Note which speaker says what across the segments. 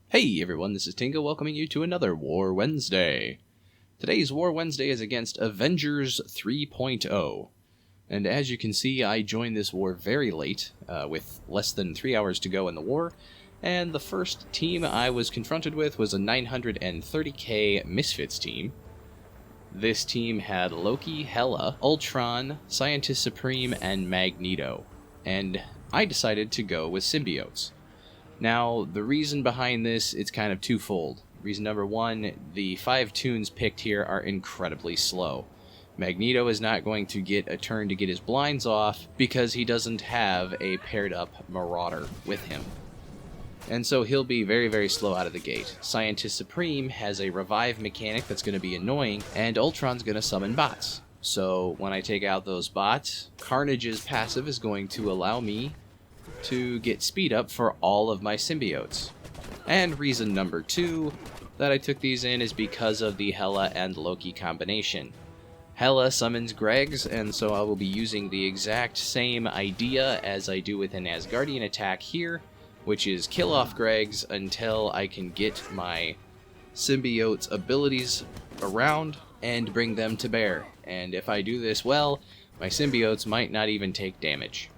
Speaker 1: Hey everyone, this is Tinga welcoming you to another War Wednesday. Today's War Wednesday is against Avengerz 3.0. And as you can see, I joined this war very late, with less than 3 hours to go in the war, and the first team I was confronted with was a 930k Misfits team. This team had Loki, Hela, Ultron, Scientist Supreme, and Magneto, and I decided to go with symbiotes. Now, the reason behind this, it's kind of twofold. Reason number one, the 5 toons picked here are incredibly slow. Magneto is not going to get a turn to get his blinds off because he doesn't have a paired up Marauder with him. And so he'll be very, very slow out of the gate. Scientist Supreme has a revive mechanic that's going to be annoying, and Ultron's going to summon bots. So when I take out those bots, Carnage's passive is going to allow me to get speed up for all of my symbiotes. And reason number 2 that I took these in is because of the Hela and Loki combination. Hela summons Gregs, and so I will be using the exact same idea as I do with an Asgardian attack here, which is kill off Gregs until I can get my symbiotes' abilities around and bring them to bear. And if I do this well, my symbiotes might not even take damage.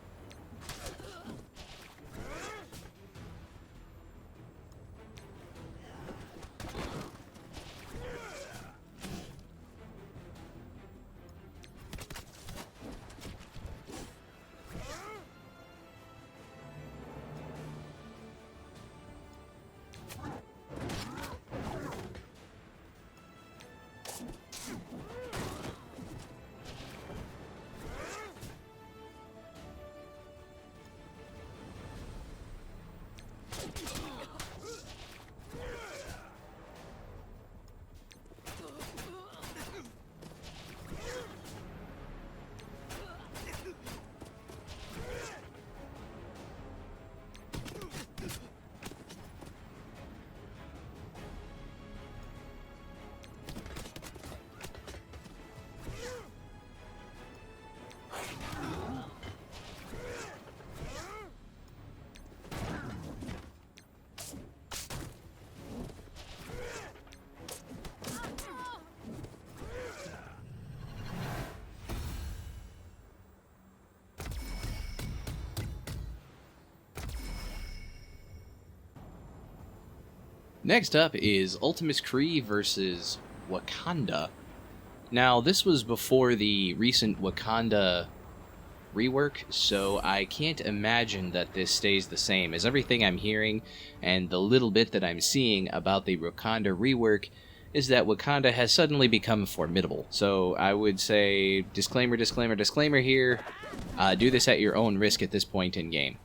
Speaker 1: Next up is Ultimus Cree versus Wakanda. Now, this was before the recent Wakanda rework, so I can't imagine that this stays the same, as everything I'm hearing and the little bit that I'm seeing about the Wakanda rework is that Wakanda has suddenly become formidable. So I would say, disclaimer, disclaimer, disclaimer here, do this at your own risk at this point in game.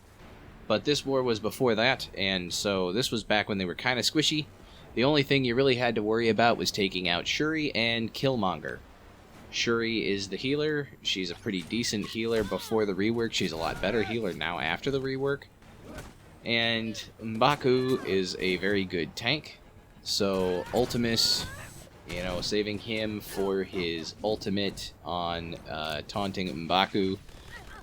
Speaker 1: But this war was before that, and so this was back when they were kind of squishy. The only thing you really had to worry about was taking out Shuri and Killmonger. Shuri is the healer. She's a pretty decent healer before the rework. She's a lot better healer now after the rework. And M'Baku is a very good tank. So Ultimus, saving him for his ultimate on taunting M'Baku,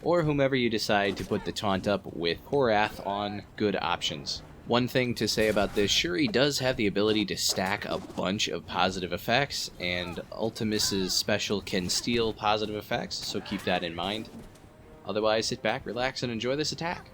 Speaker 1: or whomever you decide to put the taunt up with Korath on, good options. One thing to say about this, Shuri does have the ability to stack a bunch of positive effects, and Ultimus's special can steal positive effects, so keep that in mind. Otherwise, sit back, relax, and enjoy this attack.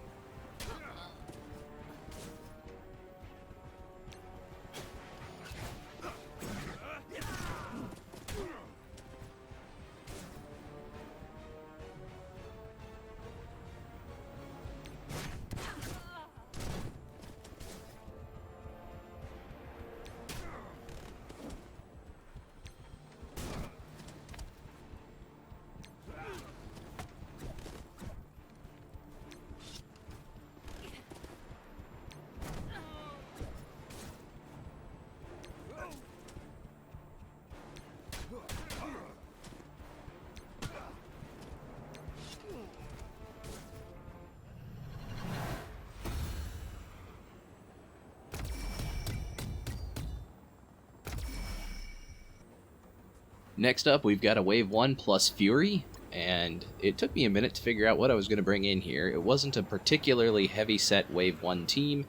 Speaker 1: Next up, we've got a Wave 1 plus Fury, and it took me a minute to figure out what I was going to bring in here. It wasn't a particularly heavy-set Wave 1 team,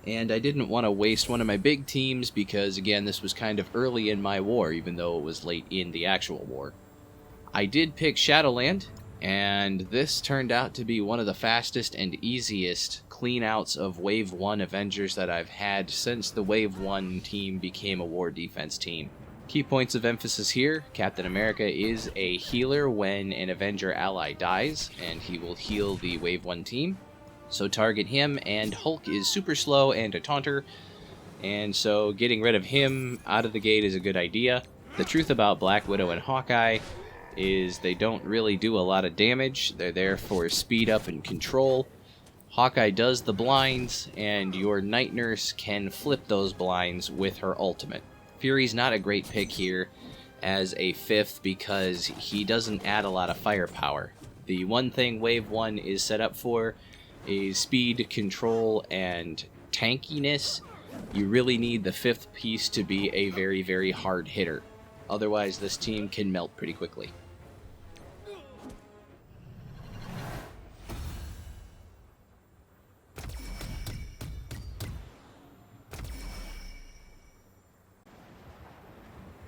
Speaker 1: And I didn't want to waste one of my big teams because, again, this was kind of early in my war, even though it was late in the actual war. I did pick Shadowland, and this turned out to be one of the fastest and easiest cleanouts of Wave 1 Avengerz that I've had since the Wave 1 team became a war defense team. Key points of emphasis here: Captain America is a healer when an Avenger ally dies, and he will heal the Wave 1 team. So target him, and Hulk is super slow and a taunter, and so getting rid of him out of the gate is a good idea. The truth about Black Widow and Hawkeye is they don't really do a lot of damage. They're there for speed up and control. Hawkeye does the blinds, and your Night Nurse can flip those blinds with her ultimate. Fury's not a great pick here as a 5th because he doesn't add a lot of firepower. The one thing Wave 1 is set up for is speed, control, and tankiness. You really need the 5th piece to be a very, very hard hitter. Otherwise, this team can melt pretty quickly.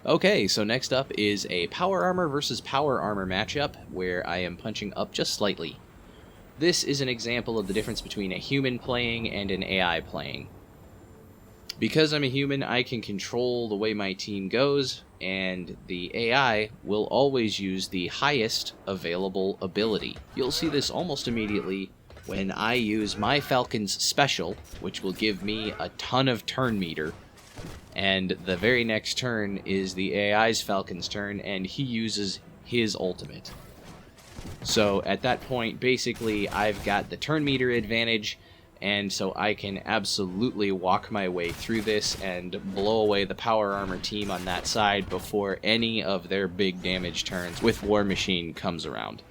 Speaker 1: Okay, so next up is a Power Armor versus Power Armor matchup, where I am punching up just slightly. This is an example of the difference between a human playing and an AI playing. Because I'm a human, I can control the way my team goes, and the AI will always use the highest available ability. You'll see this almost immediately when I use my Falcon's special, which will give me a ton of turn meter. And the very next turn is the AI's Falcon's turn, and he uses his ultimate. So at that point, basically, I've got the turn meter advantage, and so I can absolutely walk my way through this and blow away the Power Armor team on that side before any of their big damage turns with War Machine comes around.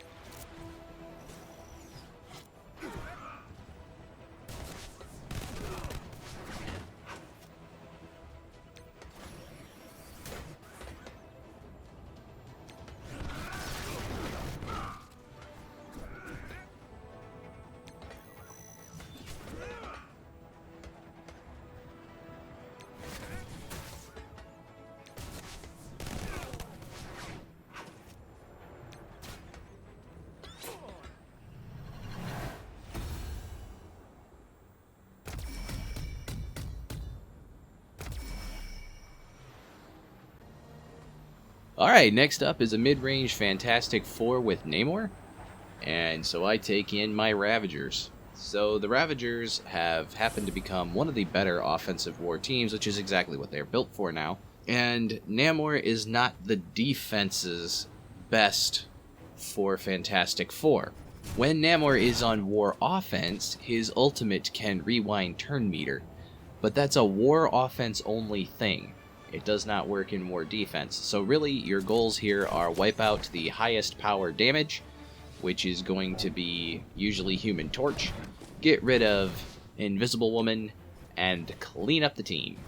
Speaker 1: Alright, next up is a mid-range Fantastic Four with Namor, and so I take in my Ravagers. So the Ravagers have happened to become one of the better offensive war teams, which is exactly what they're built for now. And Namor is not the defense's best for Fantastic Four. When Namor is on war offense, his ultimate can rewind turn meter, but that's a war offense only thing. It does not work in war defense. So really, your goals here are wipe out the highest power damage, which is going to be usually Human Torch, get rid of Invisible Woman, and clean up the team.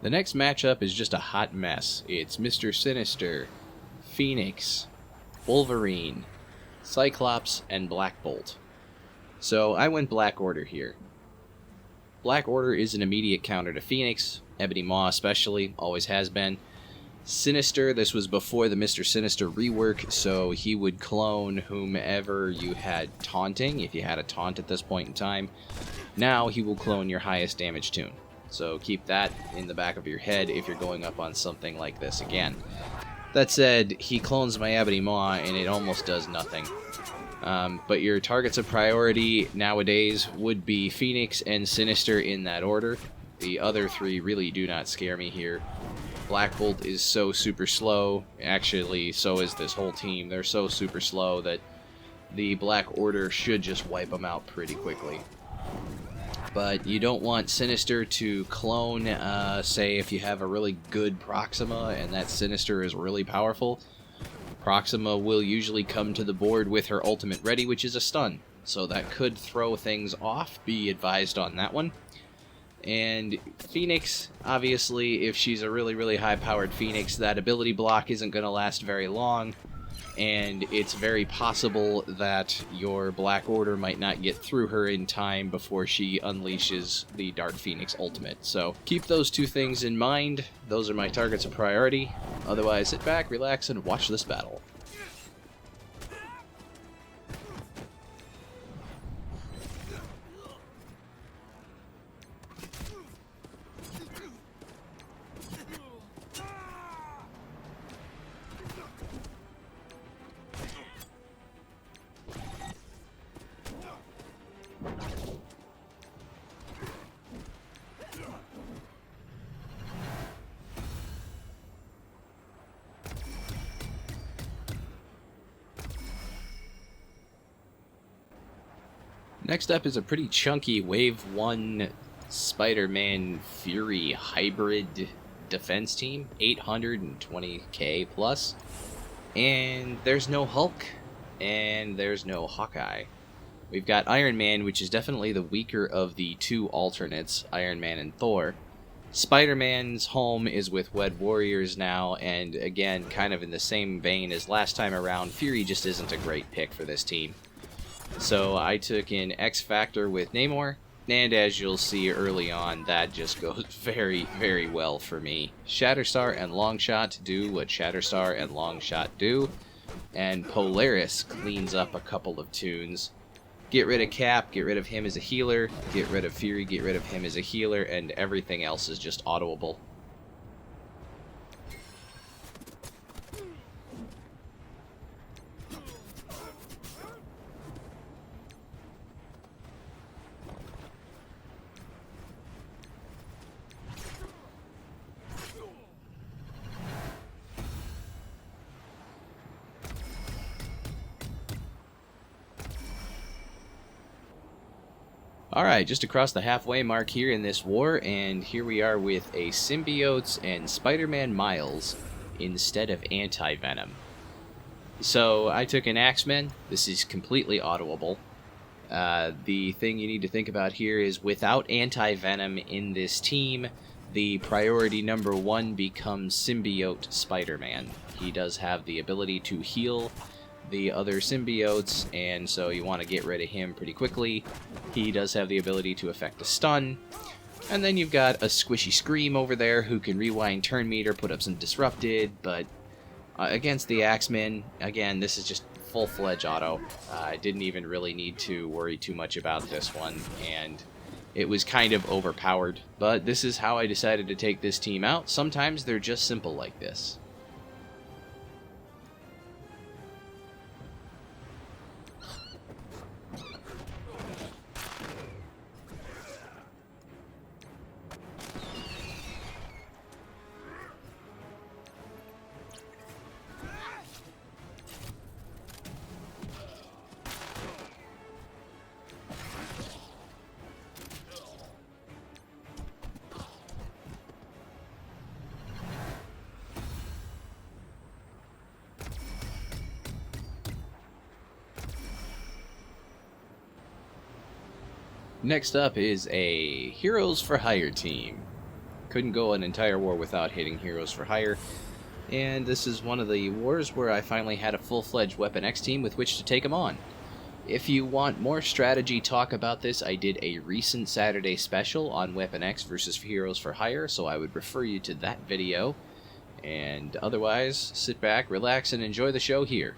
Speaker 1: The next matchup is just a hot mess. It's Mr. Sinister, Phoenix, Wolverine, Cyclops, and Black Bolt. So I went Black Order here. Black Order is an immediate counter to Phoenix, Ebony Maw especially, always has been. Sinister, this was before the Mr. Sinister rework, so he would clone whomever you had taunting, if you had a taunt at this point in time. Now he will clone your highest damage tune. So keep that in the back of your head if you're going up on something like this again. That said, he clones my Ebony Maw, and it almost does nothing. But your targets of priority nowadays would be Phoenix and Sinister in that order. The other three really do not scare me here. Black Bolt is so super slow. Actually, so is this whole team. They're so super slow that the Black Order should just wipe them out pretty quickly. But you don't want Sinister to clone, say, if you have a really good Proxima and that Sinister is really powerful. Proxima will usually come to the board with her ultimate ready, which is a stun. So that could throw things off. Be advised on that one. And Phoenix, obviously, if she's a really, really high-powered Phoenix, that ability block isn't going to last very long. And it's very possible that your Black Order might not get through her in time before she unleashes the Dark Phoenix ultimate. So keep those two things in mind. Those are my targets of priority. Otherwise, sit back, relax, and watch this battle. Next up is a pretty chunky Wave 1 Spider-Man Fury hybrid defense team, 820k plus. And there's no Hulk, and there's no Hawkeye. We've got Iron Man, which is definitely the weaker of the two alternates, Iron Man and Thor. Spider-Man's home is with Wed Warriors now, and again, kind of in the same vein as last time around, Fury just isn't a great pick for this team. So I took in X Factor with Namor, and as you'll see early on, that just goes very, very well for me. Shatterstar and Longshot do what Shatterstar and Longshot do, and Polaris cleans up a couple of tunes. Get rid of Cap, get rid of him as a healer, get rid of Fury, get rid of him as a healer, and everything else is just autoable. Alright, just across the halfway mark here in this war, and here we are with a Symbiotes and Spider-Man Miles instead of Anti-Venom. So, I took an Axeman. This is completely autoable. The thing you need to think about here is without Anti-Venom in this team, the priority number 1 becomes Symbiote Spider-Man. He does have the ability to heal the other symbiotes, and so you want to get rid of him pretty quickly. He does have the ability to affect a stun. And then you've got a Squishy Scream over there who can rewind turn meter, put up some disrupted, but against the Axeman, again, this is just full-fledged auto. I didn't even really need to worry too much about this one, and it was kind of overpowered. But this is how I decided to take this team out. Sometimes they're just simple like this. Next up is a Heroes for Hire team. Couldn't go an entire war without hitting Heroes for Hire, and this is one of the wars where I finally had a full-fledged Weapon X team with which to take them on. If you want more strategy talk about this, I did a recent Saturday special on Weapon X versus Heroes for Hire, so I would refer you to that video. And otherwise, sit back, relax, and enjoy the show here.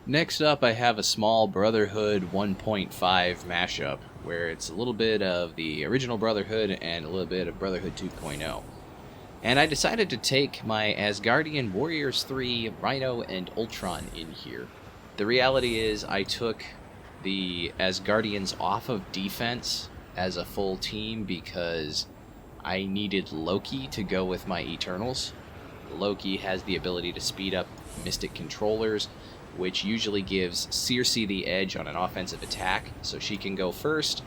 Speaker 1: Next up, I have a small Brotherhood 1.5 mashup, where it's a little bit of the original Brotherhood and a little bit of Brotherhood 2.0. And I decided to take my Asgardian Warriors 3, Rhino, and Ultron in here. The reality is I took the Asgardians off of defense as a full team because I needed Loki to go with my Eternals. Loki has the ability to speed up Mystic Controllers, which usually gives Circe the edge on an offensive attack, so she can go first.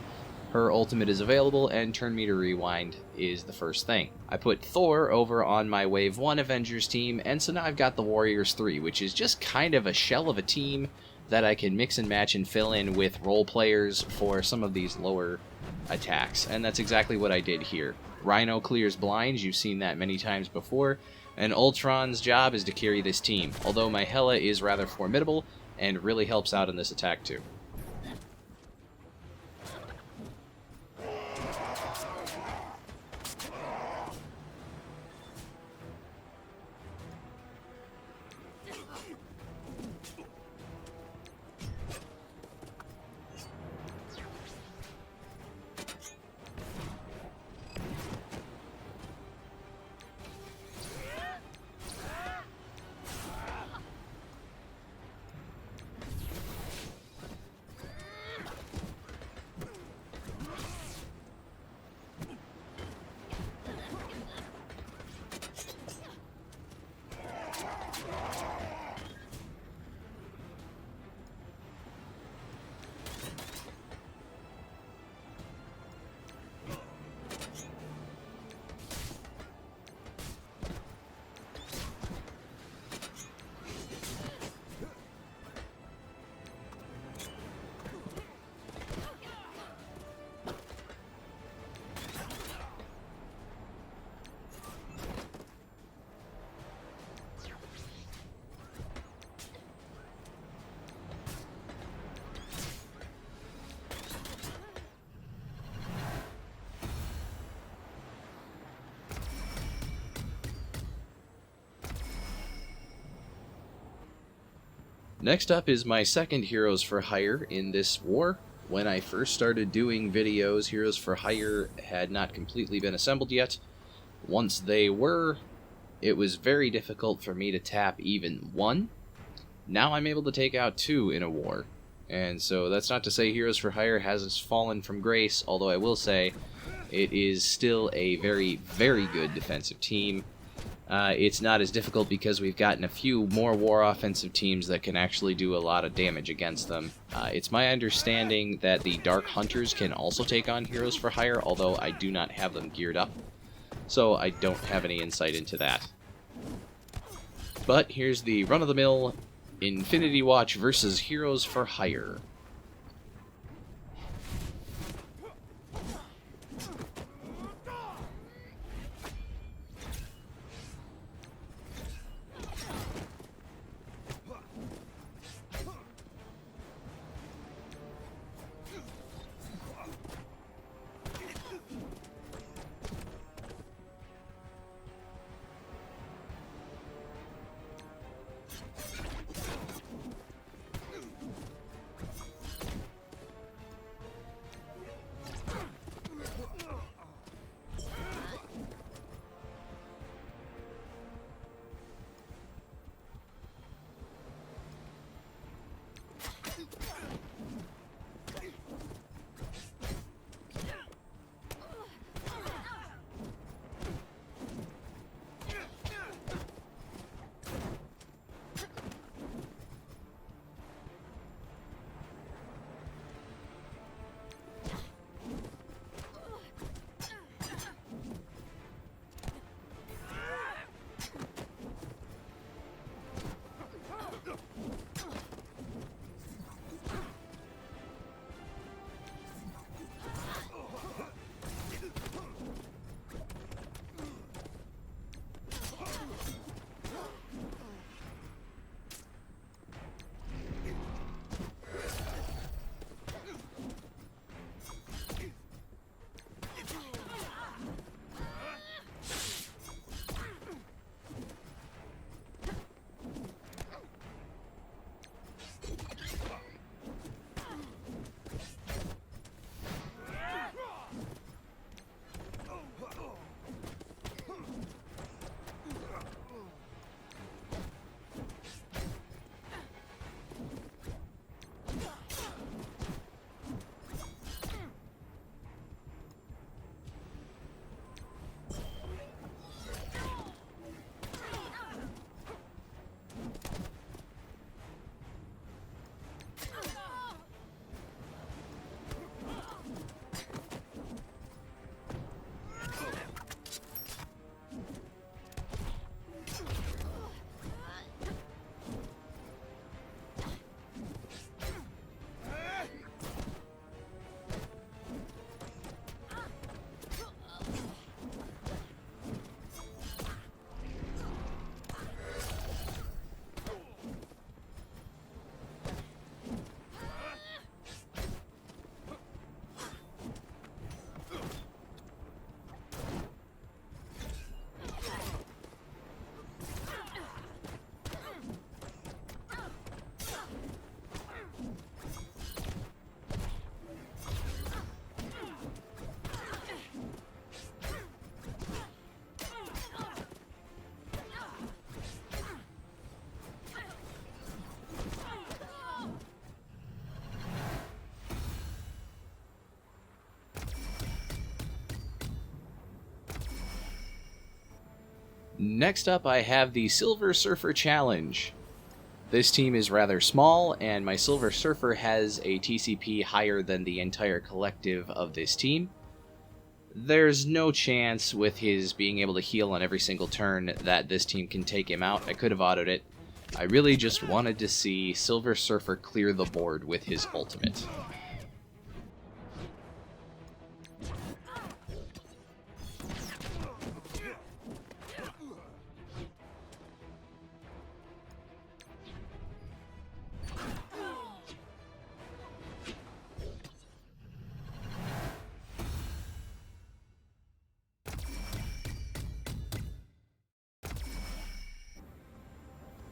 Speaker 1: Her ultimate is available, and Turn Me to Rewind is the first thing. I put Thor over on my Wave 1 Avengerz team, and so now I've got the Warriors 3, which is just kind of a shell of a team that I can mix and match and fill in with role players for some of these lower attacks, and that's exactly what I did here. Rhino clears blinds, you've seen that many times before, and Ultron's job is to carry this team, although my Hela is rather formidable and really helps out in this attack too. Next up is my second Heroes for Hire in this war. When I first started doing videos, Heroes for Hire had not completely been assembled yet. Once they were, it was very difficult for me to tap even one. Now I'm able to take out two in a war. And so that's not to say Heroes for Hire has fallen from grace, although I will say it is still a very, very good defensive team. It's not as difficult because we've gotten a few more war offensive teams that can actually do a lot of damage against them. It's my understanding that the Dark Hunters can also take on Heroes for Hire, although I do not have them geared up, so I don't have any insight into that. But here's the run-of-the-mill Infinity Watch versus Heroes for Hire. Next up, I have the Silver Surfer Challenge. This team is rather small, and my Silver Surfer has a TCP higher than the entire collective of this team. There's no chance with his being able to heal on every single turn that this team can take him out. I could have autoed it. I really just wanted to see Silver Surfer clear the board with his ultimate.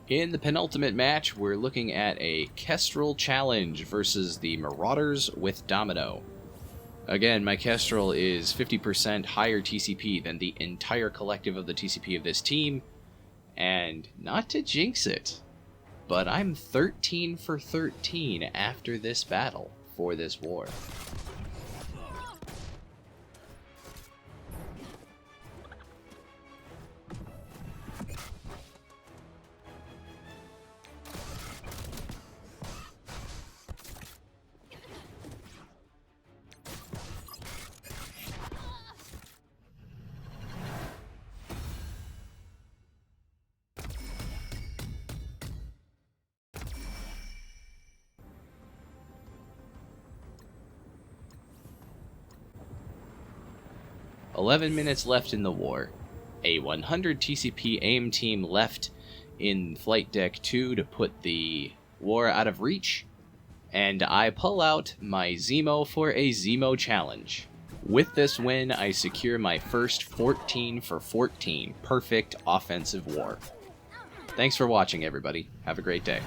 Speaker 1: In the penultimate match, we're looking at a Kestrel challenge versus the Marauders with Domino. Again, my Kestrel is 50% higher TCP than the entire collective of the TCP of this team, and not to jinx it, but I'm 13 for 13 after this battle for this war. "11 minutes left in the war. A 100 TCP AIM team left in Flight Deck 2 to put the war out of reach, and I pull out my Zemo for a Zemo challenge. With this win, I secure my first 14 for 14 perfect offensive war. Thanks for watching, everybody. Have a great day."